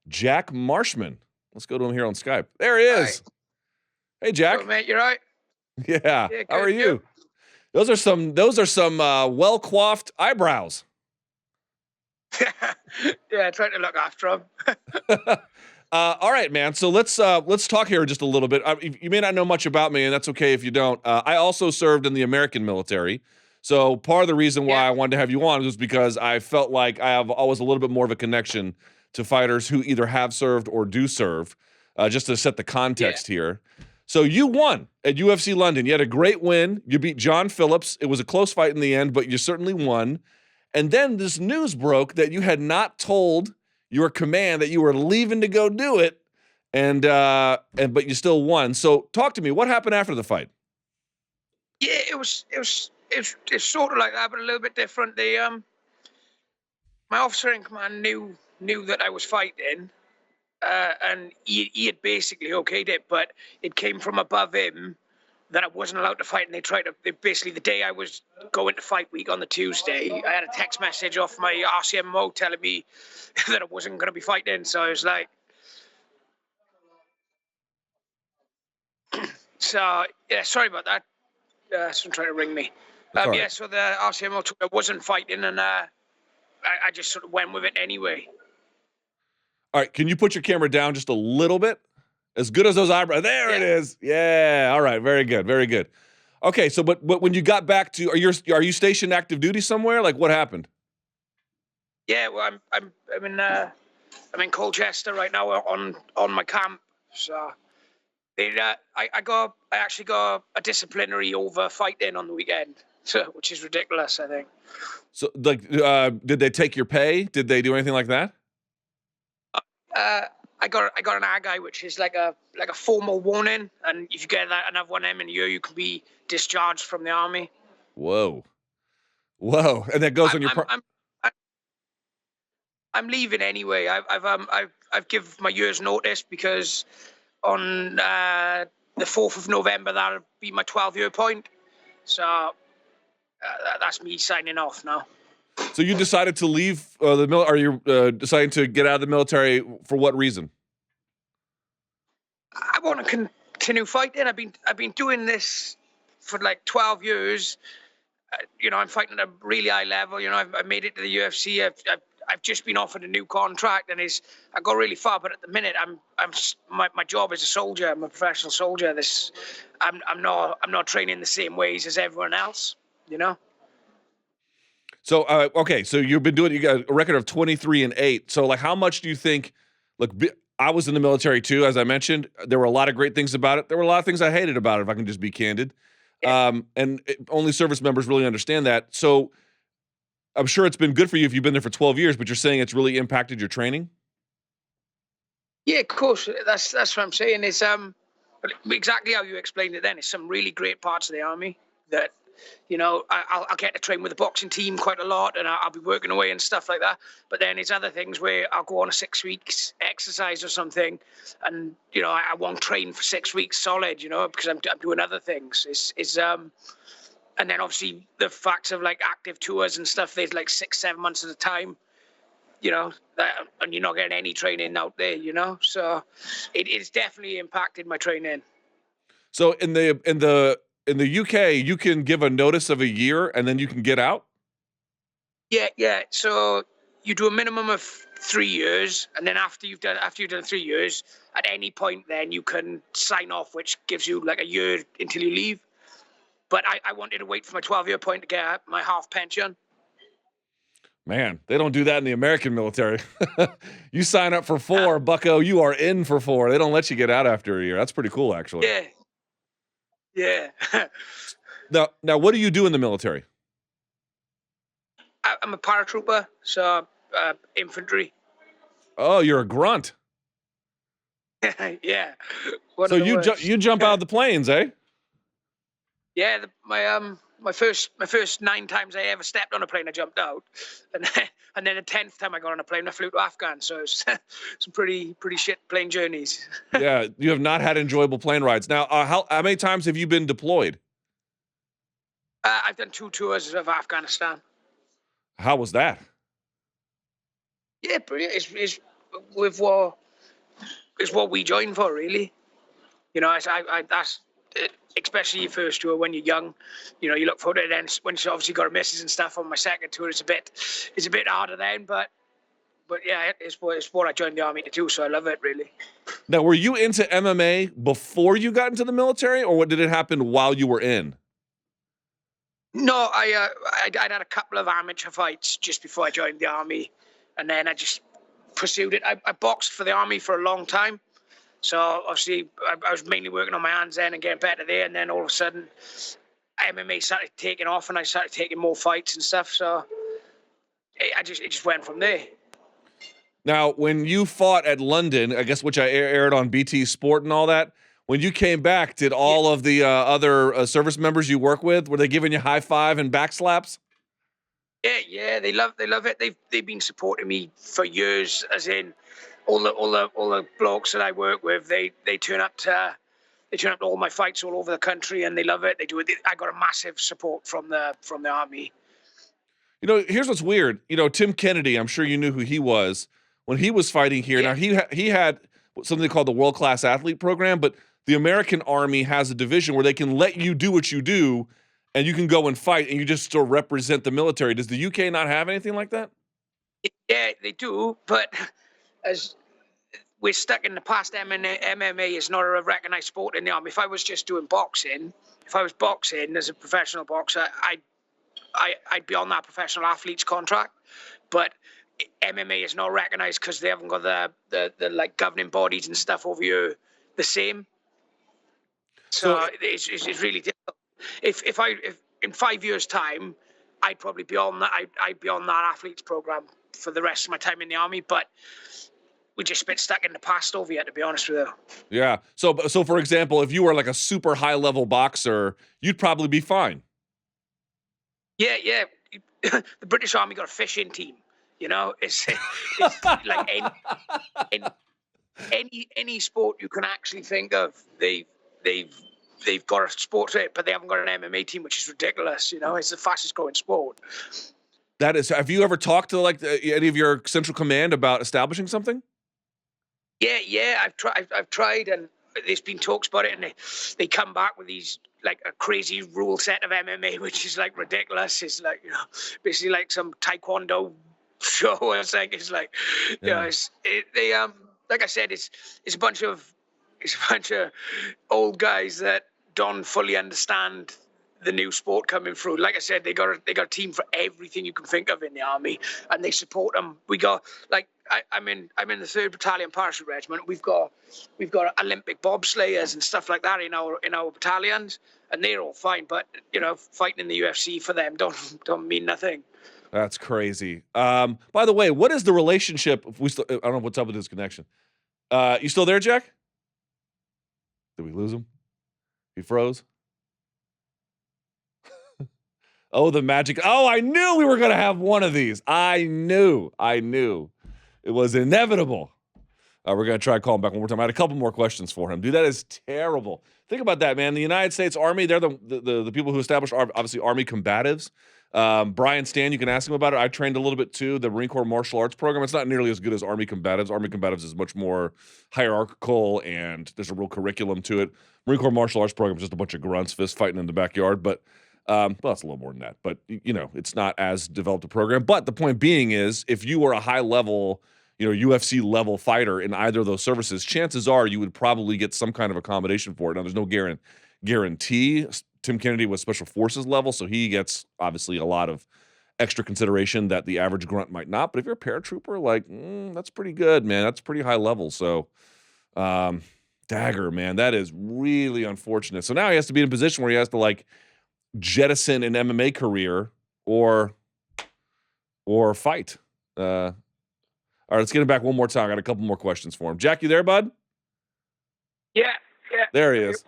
Jack Marshman. Let's go to him here on Skype. There he Hi. is. Hey, Jack. Hello, mate. You right? Yeah. Yeah, How are good. you? Those are some well-coiffed eyebrows. Yeah, trying to look after him. All right, man. So let's talk here just a little bit. You may not know much about me, and that's okay if you don't. I also served in the American military. So part of the reason why I wanted to have you on was because I felt like I have always a little bit more of a connection to fighters who either have served or do serve, just to set the context here. So you won at UFC London. You had a great win. You beat John Phillips. It was a close fight in the end, but you certainly won. And then this news broke that you had not told your command that you were leaving to go do it, but you still won. So talk to me. What happened after the fight? Yeah, it's sort of like that, but a little bit different. My officer in command knew that I was fighting, and he had basically okayed it, but it came from above him that I wasn't allowed to fight, and basically the day I was going to fight week on the Tuesday, I had a text message off my RCMO telling me that I wasn't going to be fighting, so I was like, so yeah, sorry about that. Someone trying to ring me. Yeah, so the RCMO told me I wasn't fighting, and I just sort of went with it anyway. All right, can you put your camera down just a little bit? As good as those eyebrows. There it is. Yeah. All right. Very good. Very good. Okay. So, but when you got back to, are you stationed active duty somewhere? Like, what happened? Yeah. Well, I'm in Colchester right now on my camp. So, I actually got a disciplinary over fighting on the weekend. So, which is ridiculous, I think. So, like, did they take your pay? Did they do anything like that? I got an AGI, which is like a formal warning, and if you get another one in a year, you can be discharged from the army. Whoa, and that goes on your. I'm leaving anyway. I've given my year's notice because on the 4th of November that'll be my 12-year point. So that's me signing off now. So you decided to leave the military? Are you deciding to get out of the military for what reason? I want to continue fighting. I've been doing this for like 12 years. I'm fighting at a really high level. I've made it to the UFC. I've just been offered a new contract, and I got really far. But at the minute, my job as a soldier. I'm a professional soldier. I'm not training the same ways as everyone else. So okay, so you got a record of 23-8. So like, how much do you think? Look, I was in the military too, as I mentioned. There were a lot of great things about it. There were a lot of things I hated about it, if I can just be candid. Yeah. Only service members really understand that. So I'm sure it's been good for you if you've been there for 12 years, but you're saying it's really impacted your training? Yeah, of course. That's what I'm saying. Is but exactly how you explained it then. It's some really great parts of the army that, I'll get to train with the boxing team quite a lot, and I'll be working away and stuff like that. But then it's other things where I'll go on a 6 weeks exercise or something, and I won't train for 6 weeks solid, because I'm doing other things. And then obviously the facts of like active tours and stuff, there's like 6-7 months at a time, and you're not getting any training out there, So it's definitely impacted my training. So in the UK, you can give a notice of a year and then you can get out? Yeah. So you do a minimum of 3 years, and then after you've done 3 years, at any point then you can sign off, which gives you like a year until you leave. But I wanted to wait for my 12-year point to get my half pension. Man, they don't do that in the American military. You sign up for 4, bucko, you are in for 4. They don't let you get out after a year. That's pretty cool, actually. Yeah. Now, what do you do in the military? I'm a paratrooper, so infantry. Oh, you're a grunt. Yeah. So you jump out of the planes, eh? Yeah, my first 9 times I ever stepped on a plane, I jumped out, and then the 10th time I got on a plane, I flew to Afghan. So it's some pretty shit plane journeys. Yeah, you have not had enjoyable plane rides. Now, how many times have you been deployed? I've done 2 tours of Afghanistan. How was that? Yeah, brilliant. with what is what we joined for, really. That's especially your first tour when you're young. You look forward to it. Then when you obviously got a misses and stuff on my second tour, it's a bit harder then. But yeah, it's what I joined the army to do, so I love it, really. Now, were you into MMA before you got into the military, or what did it happen while you were in? No, I'd had a couple of amateur fights just before I joined the army, and then I just pursued it. I boxed for the army for a long time, so obviously I was mainly working on my hands then and getting better there, and then all of a sudden MMA started taking off, and I started taking more fights and stuff. So it just went from there. Now, when you fought at London, I guess which I aired on BT Sport and all that, when you came back, did all of the other service members you work with, were they giving you high five and back slaps? Yeah, they love it. They've been supporting me for years. As in, all the blokes that I work with, they turn up to all my fights all over the country, and they love it. They do it. I got a massive support from the army. Here's what's weird. Tim Kennedy, I'm sure you knew who he was when he was fighting here. Yeah. Now he had something called the World Class Athlete Program, but the American Army has a division where they can let you do what you do, and you can go and fight, and you just still represent the military. Does the UK not have anything like that? Yeah, they do, but as we're stuck in the past, MMA is not a recognized sport in the army. If I was just doing boxing, if I was boxing as a professional boxer, I'd be on that professional athlete's contract. But MMA is not recognized because they haven't got the like governing bodies and stuff over here the same. So it's really difficult. If in 5 years' time, I'd probably be on that. I'd be on that athletes program for the rest of my time in the army. But we just been stuck in the past over here, to be honest with you. Yeah. So for example, if you were like a super high level boxer, you'd probably be fine. Yeah. The British Army got a fishing team. It's like any sport you can actually think of. They've got a sport to it, but they haven't got an MMA team, which is ridiculous. It's the fastest growing sport. That is. Have you ever talked to any of your central command about establishing something? Yeah. I've tried, and there's been talks about it, and they come back with these like a crazy rule set of MMA, which is like ridiculous. It's like basically like some taekwondo show. It's like like I said, it's a bunch of old guys that don't fully understand the new sport coming through. Like I said, they got a team for everything you can think of in the army, and they support them. We got I'm in the 3rd Battalion Parachute Regiment. We've got Olympic bobslayers and stuff like that in our battalions, and they're all fine. But fighting in the UFC for them don't mean nothing. That's crazy. By the way, what is the relationship? I don't know what's up with this connection. You still there, Jack? Did we lose him? He froze. Oh, the magic. Oh, I knew we were going to have one of these. I knew. It was inevitable. We're going to try calling back one more time. I had a couple more questions for him. Dude, that is terrible. Think about that, man. The United States Army, they're the people who established, obviously, Army combatives. Brian Stan, you can ask him about it. I trained a little bit, too. The Marine Corps Martial Arts Program, it's not nearly as good as Army combatives. Army combatives is much more hierarchical, and there's a real curriculum to it. Marine Corps Martial Arts Program is just a bunch of grunts fist fighting in the backyard, but well, that's a little more than that, but it's not as developed a program. But the point being is, if you were a high level, UFC level fighter in either of those services, chances are you would probably get some kind of accommodation for it. Now, there's no guarantee. Tim Kennedy was Special Forces level, so he gets obviously a lot of extra consideration that the average grunt might not. But if you're a paratrooper, that's pretty good, man. That's pretty high level. So, dagger, man, that is really unfortunate. So now he has to be in a position where he has to jettison an MMA career or fight. All right, let's get him back one more time. I got a couple more questions for him. Jack, you there, bud? Yeah. There he is.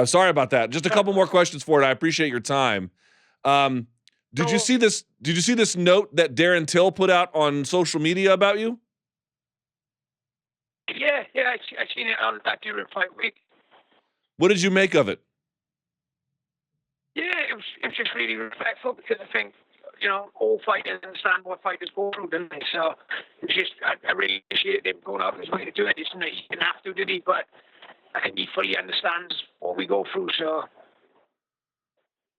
Sorry about that. Just a couple more questions for it. I appreciate your time. Did you see this? Did you see this note that Darren Till put out on social media about you? Yeah. I seen it on that during Fight Week. What did you make of it? Yeah, it was just really respectful, because I think all fighters understand what fighters go through, don't they? So it's just, I really appreciate him going out of his way to do it. He didn't have to, did he? But I think he fully understands what we go through. So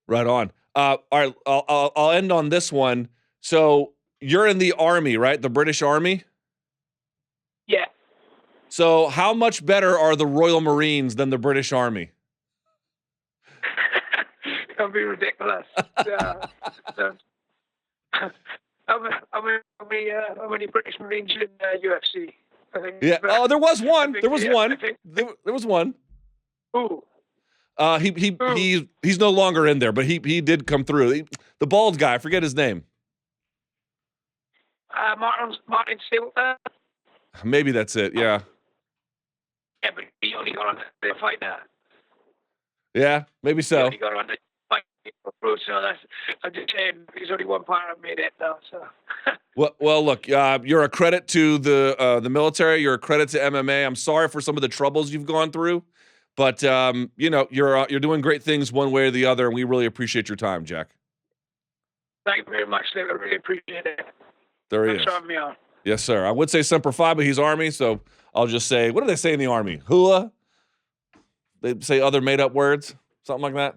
Right on. All right, I'll end on this one. So you're in the Army, right? The British Army? yeah. So how much better are the Royal Marines than the British Army? That'd be ridiculous. How many British Marines in UFC? I think. Yeah. Oh, there was one. think- There was yeah, one. I think- There was one. Ooh. He's no longer in there, but he did come through. The bald guy, I forget his name. Martin Stapleton. Maybe that's it. Yeah. Yeah, but he only got on the fight now. Yeah, maybe He so. only got on the fight through, so I'm just saying there's only one part I've made it now. So. Well, look, you're a credit to the military. You're a credit to MMA. I'm sorry for some of the troubles you've gone through, but you're doing great things one way or the other, and we really appreciate your time, Jack. Thank you very much, Liv. I really appreciate it. There he Thanks is. for having me on. Yes, sir. I would say Semper Fi, but he's Army, so I'll just say, what do they say in the Army? Hula? They say other made-up words, something like that.